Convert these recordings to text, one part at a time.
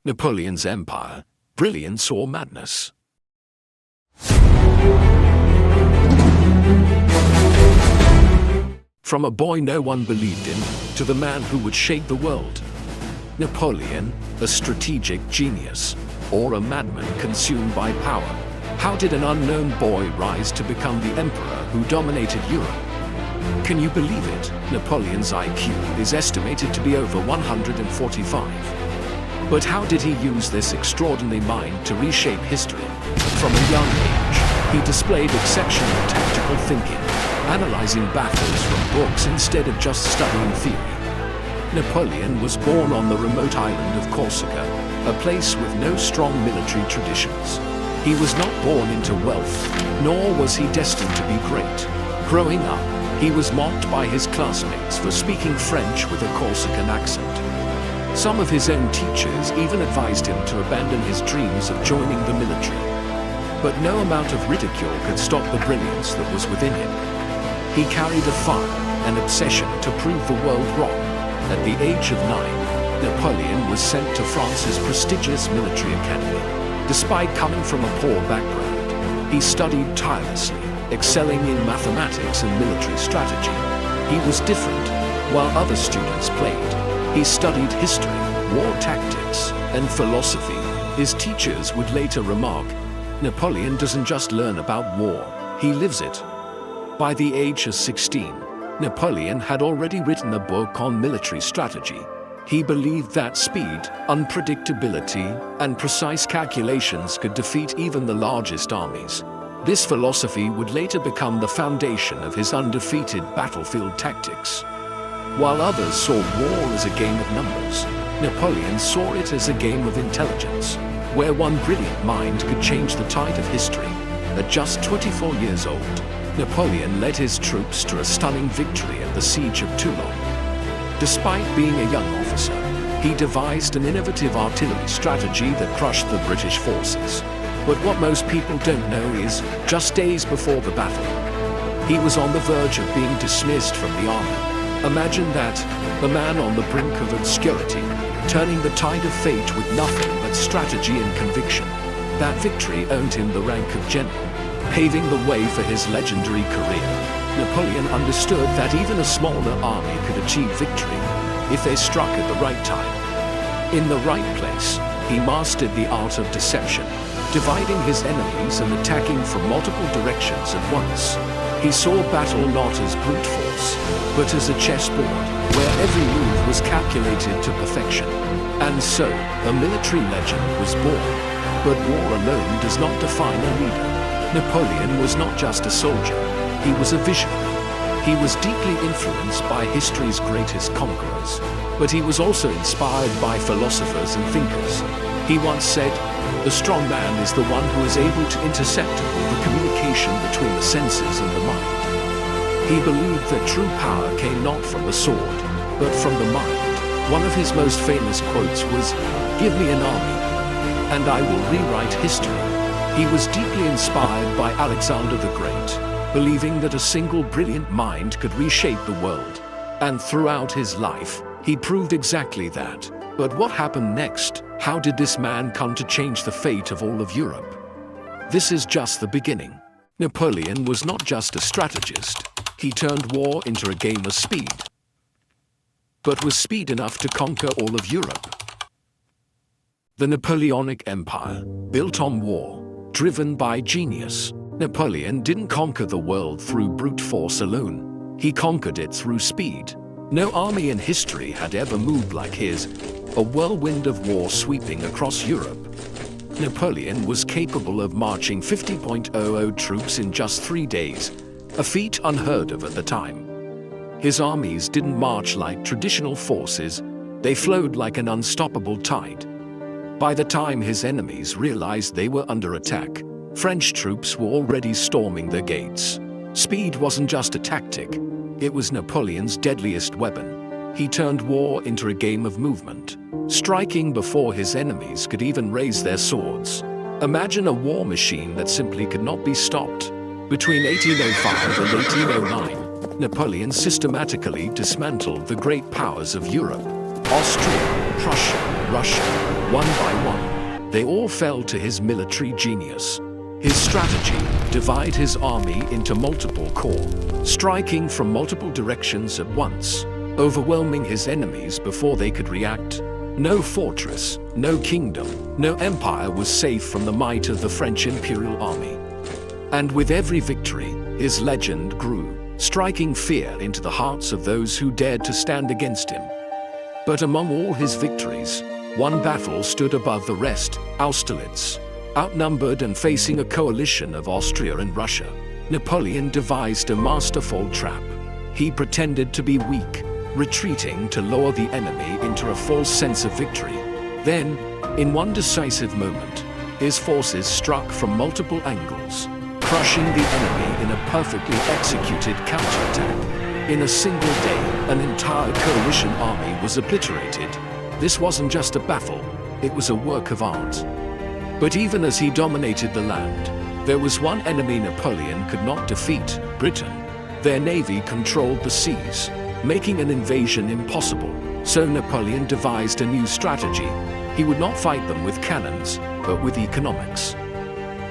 Napoleon's empire, brilliance or madness? From a boy no one believed in, to the man who would shake the world. Napoleon, a strategic genius, or a madman consumed by power? How did an unknown boy rise to become the emperor who dominated Europe? Can you believe it? Napoleon's IQ is estimated to be over 145. But how did he use this extraordinary mind to reshape history? From a young age, he displayed exceptional tactical thinking, analyzing battles from books instead of just studying theory. Napoleon was born on the remote island of Corsica, a place with no strong military traditions. He was not born into wealth, nor was he destined to be great. Growing up, he was mocked by his classmates for speaking French with a Corsican accent. Some of his own teachers even advised him to abandon his dreams of joining the military. But no amount of ridicule could stop the brilliance that was within him. He carried a fire, an obsession to prove the world wrong. At the age of 9, Napoleon was sent to France's prestigious military academy. Despite coming from a poor background, he studied tirelessly, excelling in mathematics and military strategy. He was different. While other students played, he studied history, war tactics, and philosophy. His teachers would later remark, Napoleon doesn't just learn about war, he lives it. By the age of 16, Napoleon had already written a book on military strategy. He believed that speed, unpredictability, and precise calculations could defeat even the largest armies. This philosophy would later become the foundation of his undefeated battlefield tactics. While others saw war as a game of numbers, Napoleon saw it as a game of intelligence, where one brilliant mind could change the tide of history. At just 24 years old, Napoleon led his troops to a stunning victory at the Siege of Toulon. Despite being a young officer, he devised an innovative artillery strategy that crushed the British forces. But what most people don't know is, just days before the battle, he was on the verge of being dismissed from the army. Imagine that, the man on the brink of obscurity, turning the tide of fate with nothing but strategy and conviction. That victory earned him the rank of general, paving the way for his legendary career. Napoleon understood that even a smaller army could achieve victory if they struck at the right time. In the right place, he mastered the art of deception, dividing his enemies and attacking from multiple directions at once. He saw battle not as brute force, but as a chessboard, where every move was calculated to perfection. And so, a military legend was born. But war alone does not define a leader. Napoleon was not just a soldier, he was a visionary. He was deeply influenced by history's greatest conquerors, but he was also inspired by philosophers and thinkers. He once said, "The strong man is the one who is able to intercept all the communication between the senses and the mind." He believed that true power came not from the sword, but from the mind. One of his most famous quotes was, "Give me an army, and I will rewrite history." He was deeply inspired by Alexander the Great, believing that a single brilliant mind could reshape the world. And throughout his life, he proved exactly that. But what happened next? How did this man come to change the fate of all of Europe? This is just the beginning. Napoleon was not just a strategist. He turned war into a game of speed. But was speed enough to conquer all of Europe? The Napoleonic Empire, built on war, driven by genius. Napoleon didn't conquer the world through brute force alone. He conquered it through speed. No army in history had ever moved like his, a whirlwind of war sweeping across Europe. Napoleon was capable of marching 50,000 troops in just 3 days, a feat unheard of at the time. His armies didn't march like traditional forces, they flowed like an unstoppable tide. By the time his enemies realized they were under attack, French troops were already storming the gates. Speed wasn't just a tactic, it was Napoleon's deadliest weapon. He turned war into a game of movement, striking before his enemies could even raise their swords. Imagine a war machine that simply could not be stopped. Between 1805 and 1809, Napoleon systematically dismantled the great powers of Europe: Austria, Prussia, Russia, one by one. They all fell to his military genius. His strategy: divide his army into multiple corps, striking from multiple directions at once, overwhelming his enemies before they could react. No fortress, no kingdom, no empire was safe from the might of the French imperial army. And with every victory, his legend grew, striking fear into the hearts of those who dared to stand against him. But among all his victories, one battle stood above the rest: Austerlitz. Outnumbered and facing a coalition of Austria and Russia, Napoleon devised a masterful trap. He pretended to be weak, retreating to lure the enemy into a false sense of victory. Then, in one decisive moment, his forces struck from multiple angles, crushing the enemy in a perfectly executed counterattack. In a single day, an entire coalition army was obliterated. This wasn't just a battle, it was a work of art. But even as he dominated the land, there was one enemy Napoleon could not defeat: Britain. Their navy controlled the seas, making an invasion impossible. So Napoleon devised a new strategy. He would not fight them with cannons, but with economics.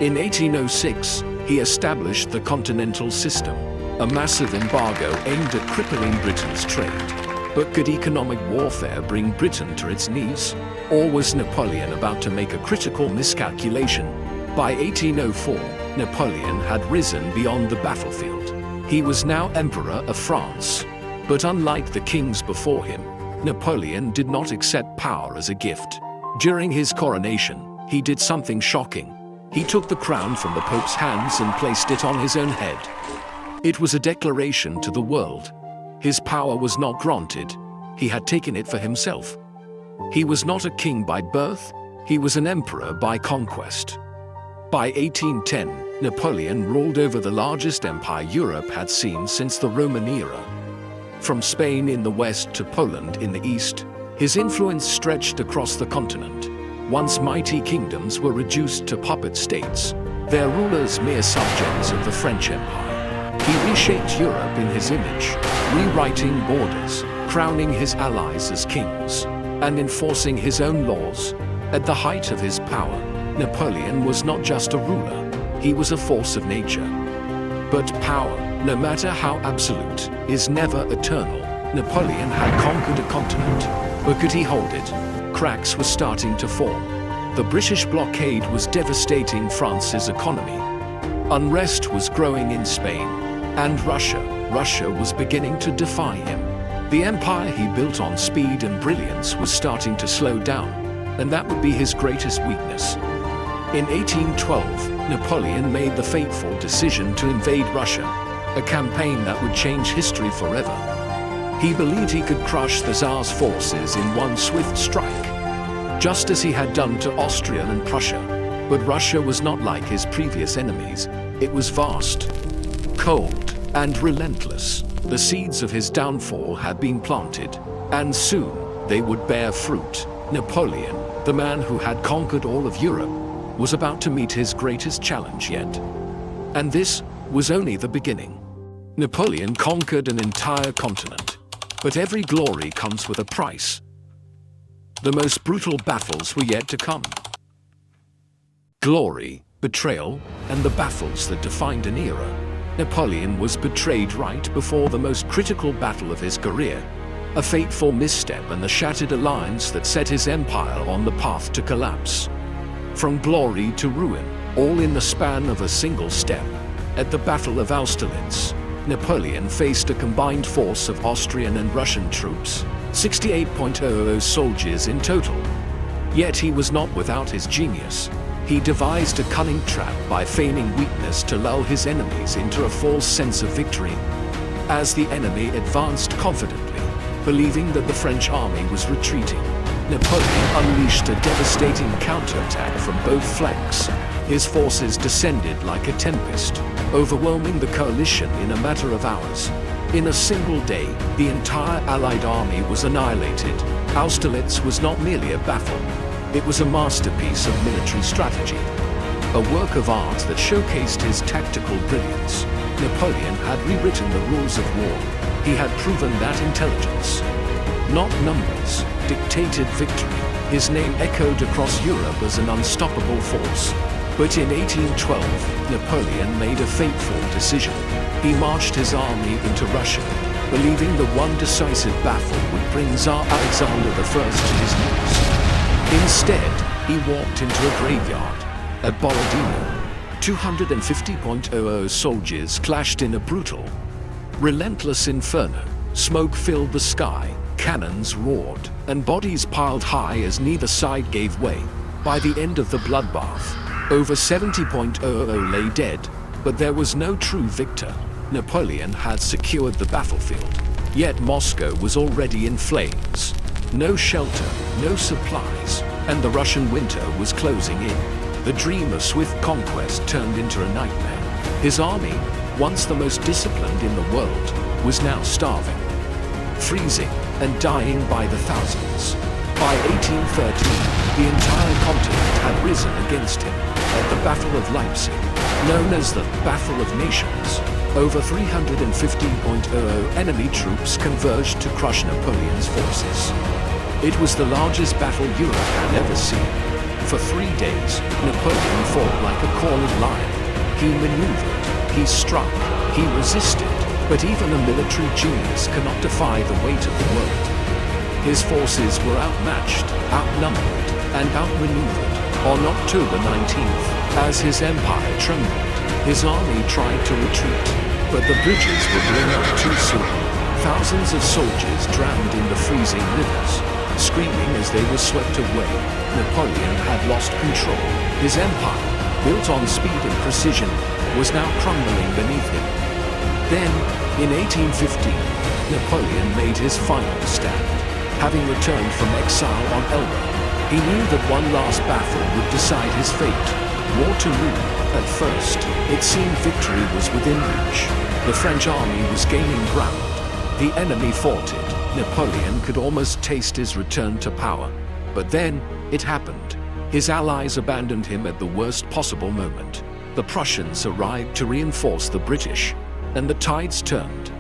In 1806, he established the Continental System, a massive embargo aimed at crippling Britain's trade. But could economic warfare bring Britain to its knees? Or was Napoleon about to make a critical miscalculation? By 1804, Napoleon had risen beyond the battlefield. He was now Emperor of France. But unlike the kings before him, Napoleon did not accept power as a gift. During his coronation, he did something shocking. He took the crown from the Pope's hands and placed it on his own head. It was a declaration to the world. His power was not granted. He had taken it for himself. He was not a king by birth, he was an emperor by conquest. By 1810, Napoleon ruled over the largest empire Europe had seen since the Roman era. From Spain in the west to Poland in the east, his influence stretched across the continent. Once mighty kingdoms were reduced to puppet states, their rulers mere subjects of the French Empire. He reshaped Europe in his image, rewriting borders, crowning his allies as kings, and enforcing his own laws. At the height of his power, Napoleon was not just a ruler, he was a force of nature. But power, no matter how absolute, is never eternal. Napoleon had conquered a continent, but could he hold it? Cracks were starting to form. The British blockade was devastating France's economy. Unrest was growing in Spain, and Russia was beginning to defy him. The empire he built on speed and brilliance was starting to slow down, and that would be his greatest weakness. In 1812, Napoleon made the fateful decision to invade Russia, a campaign that would change history forever. He believed he could crush the Tsar's forces in one swift strike, just as he had done to Austria and Prussia. But Russia was not like his previous enemies. It was vast, cold, and relentless. The seeds of his downfall had been planted, and soon they would bear fruit. Napoleon, the man who had conquered all of Europe, was about to meet his greatest challenge yet. And this was only the beginning. Napoleon conquered an entire continent, but every glory comes with a price. The most brutal battles were yet to come. Glory, betrayal, and the battles that defined an era. Napoleon was betrayed right before the most critical battle of his career, a fateful misstep and the shattered alliance that set his empire on the path to collapse. From glory to ruin, all in the span of a single step. At the Battle of Austerlitz, Napoleon faced a combined force of Austrian and Russian troops, 68,000 soldiers in total. Yet he was not without his genius. He devised a cunning trap by feigning weakness to lull his enemies into a false sense of victory. As the enemy advanced confidently, believing that the French army was retreating, Napoleon unleashed a devastating counterattack from both flanks. His forces descended like a tempest, overwhelming the coalition in a matter of hours. In a single day, the entire Allied army was annihilated. Austerlitz was not merely a battle. It was a masterpiece of military strategy, a work of art that showcased his tactical brilliance. Napoleon had rewritten the rules of war. He had proven that intelligence, not numbers, dictated victory. His name echoed across Europe as an unstoppable force. But in 1812, Napoleon made a fateful decision. He marched his army into Russia, believing the one decisive battle would bring Tsar Alexander I to his knees. Instead, he walked into a graveyard at Borodino. 250,000 soldiers clashed in a brutal, relentless inferno. Smoke filled the sky, cannons roared, and bodies piled high as neither side gave way. By the end of the bloodbath, over 70,000 lay dead, but there was no true victor. Napoleon had secured the battlefield, yet Moscow was already in flames. No shelter, no supplies, and the Russian winter was closing in. The dream of swift conquest turned into a nightmare. His army, once the most disciplined in the world, was now starving, freezing, and dying by the thousands. By 1813, the entire continent had risen against him. At the Battle of Leipzig, known as the Battle of Nations, over 315,000 enemy troops converged to crush Napoleon's forces. It was the largest battle Europe had ever seen. For 3 days, Napoleon fought like a cornered lion. He maneuvered, he struck, he resisted, but even a military genius cannot defy the weight of the world. His forces were outmatched, outnumbered, and outmaneuvered. On October 19th, as his empire trembled, his army tried to retreat, but the bridges were blown up too soon. Thousands of soldiers drowned in the freezing rivers. Screaming as they were swept away, Napoleon had lost control. His empire, built on speed and precision, was now crumbling beneath him. Then, in 1815, Napoleon made his final stand. Having returned from exile on Elba, he knew that one last battle would decide his fate. Waterloo. At first, it seemed victory was within reach. The French army was gaining ground. The enemy faltered. Napoleon could almost taste his return to power. But then, it happened. His allies abandoned him at the worst possible moment. The Prussians arrived to reinforce the British, and the tides turned.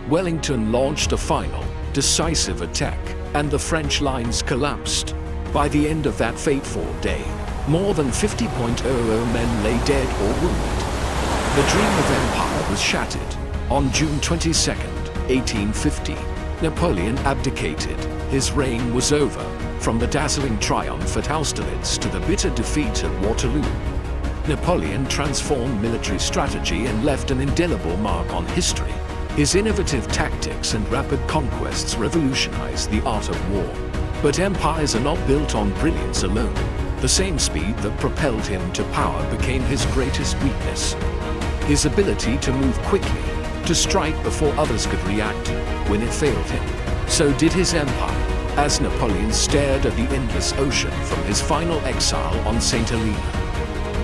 Wellington launched a final, decisive attack, and the French lines collapsed. By the end of that fateful day, more than 50,000 men lay dead or wounded. The dream of empire was shattered. On June 22nd, 1850, Napoleon abdicated. His reign was over, from the dazzling triumph at Austerlitz to the bitter defeat at Waterloo. Napoleon transformed military strategy and left an indelible mark on history. His innovative tactics and rapid conquests revolutionized the art of war. But empires are not built on brilliance alone. The same speed that propelled him to power became his greatest weakness. His ability to move quickly, to strike before others could react when it failed him. So did his empire, as Napoleon stared at the endless ocean from his final exile on St. Helena.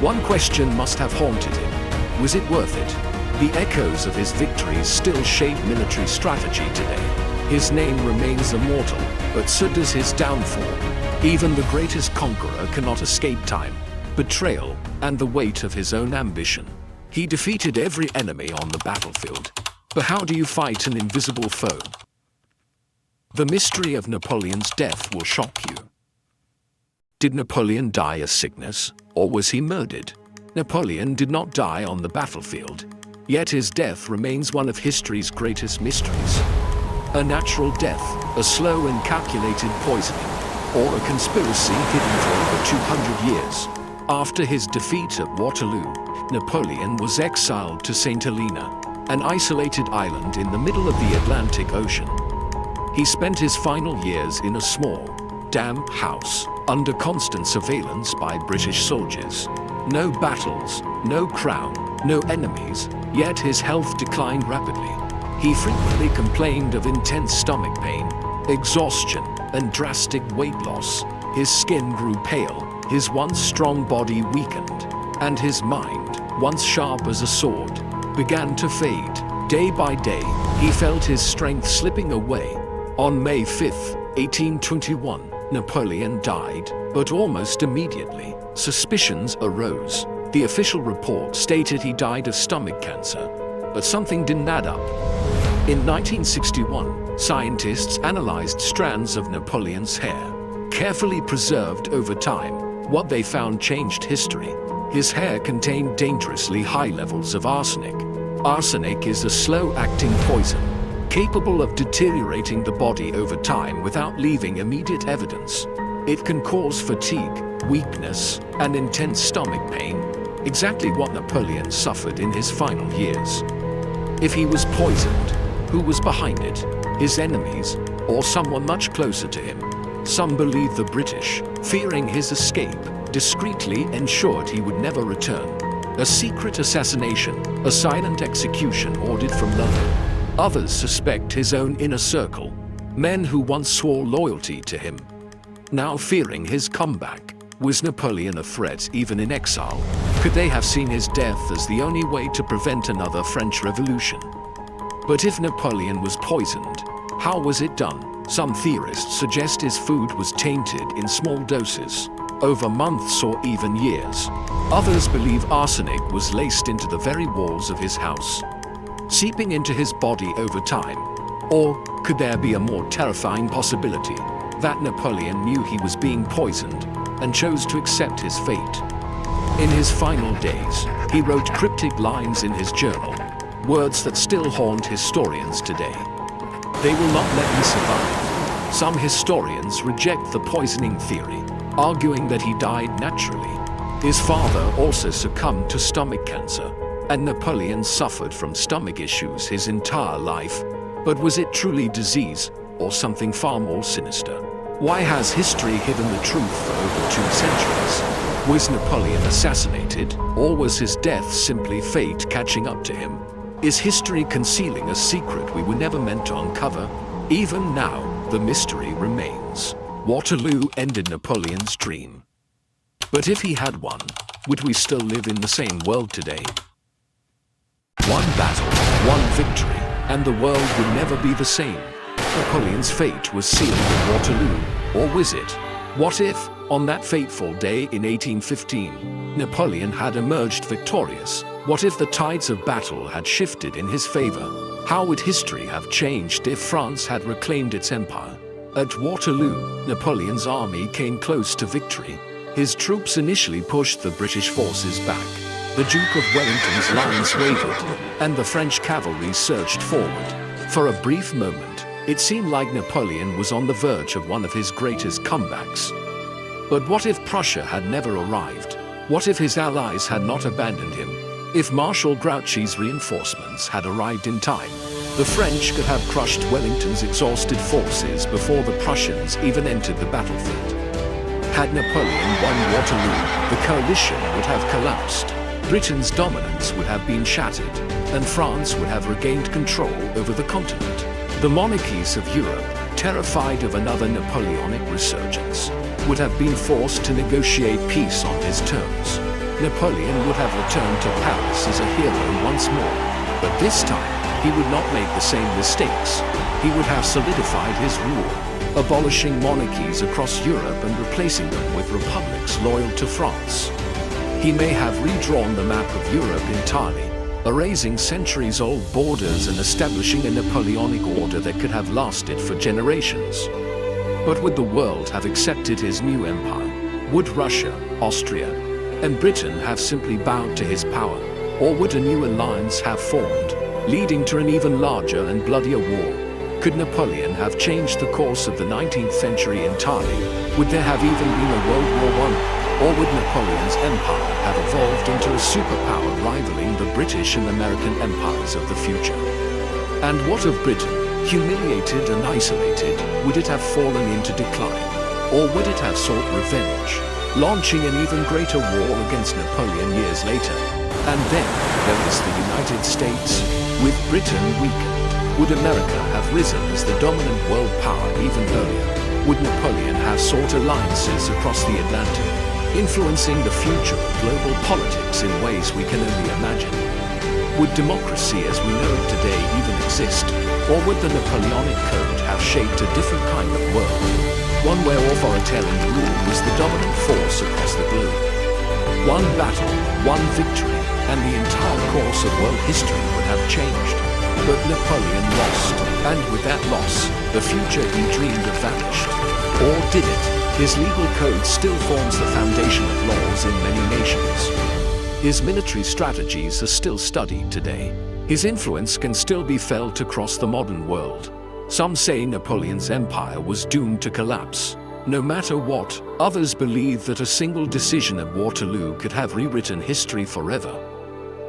One question must have haunted him. Was it worth it? The echoes of his victories still shape military strategy today. His name remains immortal, but so does his downfall. Even the greatest conqueror cannot escape time, betrayal, and the weight of his own ambition. He defeated every enemy on the battlefield. But how do you fight an invisible foe? The mystery of Napoleon's death will shock you. Did Napoleon die a sickness, or was he murdered? Napoleon did not die on the battlefield, yet his death remains one of history's greatest mysteries. A natural death, a slow and calculated poisoning, or a conspiracy hidden for over 200 years. After his defeat at Waterloo, Napoleon was exiled to St. Helena, an isolated island in the middle of the Atlantic Ocean. He spent his final years in a small, damp house, under constant surveillance by British soldiers. No battles, no crown, no enemies, yet his health declined rapidly. He frequently complained of intense stomach pain, exhaustion, and drastic weight loss. His skin grew pale, his once strong body weakened, and his mind, once sharp as a sword, began to fade. Day by day, he felt his strength slipping away. On May 5, 1821, Napoleon died, but almost immediately, suspicions arose. The official report stated he died of stomach cancer, but something didn't add up. In 1961, scientists analyzed strands of Napoleon's hair. carefully preserved over time. What they found changed history. His hair contained dangerously high levels of arsenic. Arsenic is a slow-acting poison, capable of deteriorating the body over time without leaving immediate evidence. It can cause fatigue, weakness, and intense stomach pain, exactly what Napoleon suffered in his final years. If he was poisoned, who was behind it? His enemies, or someone much closer to him? Some believe the British, fearing his escape, discreetly ensured he would never return. A secret assassination, a silent execution ordered from London. Others suspect his own inner circle, men who once swore loyalty to him. Now fearing his comeback. Was Napoleon a threat even in exile? Could they have seen his death as the only way to prevent another French Revolution? But if Napoleon was poisoned, how was it done? Some theorists suggest his food was tainted in small doses, over months or even years. Others believe arsenic was laced into the very walls of his house, seeping into his body over time. Or could there be a more terrifying possibility, that Napoleon knew he was being poisoned and chose to accept his fate? In his final days, he wrote cryptic lines in his journal, words that still haunt historians today. They will not let me survive. Some historians reject the poisoning theory, arguing that he died naturally. His father also succumbed to stomach cancer, and Napoleon suffered from stomach issues his entire life. But was it truly disease, or something far more sinister? Why has history hidden the truth for over 2 centuries? Was Napoleon assassinated, or was his death simply fate catching up to him? Is history concealing a secret we were never meant to uncover? Even now, the mystery remains. Waterloo ended Napoleon's dream. But if he had won, would we still live in the same world today? One battle, one victory, and the world would never be the same. Napoleon's fate was sealed at Waterloo, or was it? What if, on that fateful day in 1815, Napoleon had emerged victorious? What if the tides of battle had shifted in his favor? How would history have changed if France had reclaimed its empire? At Waterloo, Napoleon's army came close to victory. His troops initially pushed the British forces back. The Duke of Wellington's lines wavered, and the French cavalry surged forward. For a brief moment, it seemed like Napoleon was on the verge of one of his greatest comebacks. But what if Prussia had never arrived? What if his allies had not abandoned him? If Marshal Grouchy's reinforcements had arrived in time, the French could have crushed Wellington's exhausted forces before the Prussians even entered the battlefield. Had Napoleon won Waterloo, the coalition would have collapsed. Britain's dominance would have been shattered, and France would have regained control over the continent. The monarchies of Europe, terrified of another Napoleonic resurgence, would have been forced to negotiate peace on his terms. Napoleon would have returned to Paris as a hero once more, but this time he would not make the same mistakes. He would have solidified his rule, abolishing monarchies across Europe and replacing them with republics loyal to France. He may have redrawn the map of Europe entirely, erasing centuries-old borders and establishing a Napoleonic order that could have lasted for generations. But would the world have accepted his new empire? Would Russia, Austria, and Britain have simply bowed to his power? Or would a new alliance have formed, leading to an even larger and bloodier war? Could Napoleon have changed the course of the 19th century entirely? Would there have even been a World War I? Or would Napoleon's empire have evolved into a superpower rivaling the British and American empires of the future? And what of Britain? Humiliated and isolated, would it have fallen into decline? Or would it have sought revenge, launching an even greater war against Napoleon years later? And then there was the United States. With Britain weakened, would America have risen as the dominant world power even earlier? Would Napoleon have sought alliances across the Atlantic, influencing the future of global politics in ways we can only imagine? Would democracy as we know it today even exist? Or would the Napoleonic Code have shaped a different kind of world? One where authoritarian rule was the dominant force across the globe. One battle, one victory, and the entire course of world history would have changed. But Napoleon lost, and with that loss, the future he dreamed of vanished. Or did it? His legal code still forms the foundation of laws in many nations. His military strategies are still studied today. His influence can still be felt across the modern world. Some say Napoleon's empire was doomed to collapse. No matter what, others believe that a single decision at Waterloo could have rewritten history forever.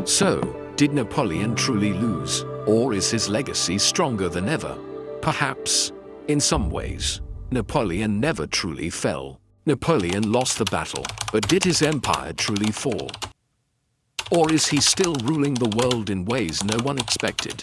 So, did Napoleon truly lose, or is his legacy stronger than ever? Perhaps. In some ways, Napoleon never truly fell. Napoleon lost the battle, but did his empire truly fall? Or is he still ruling the world in ways no one expected?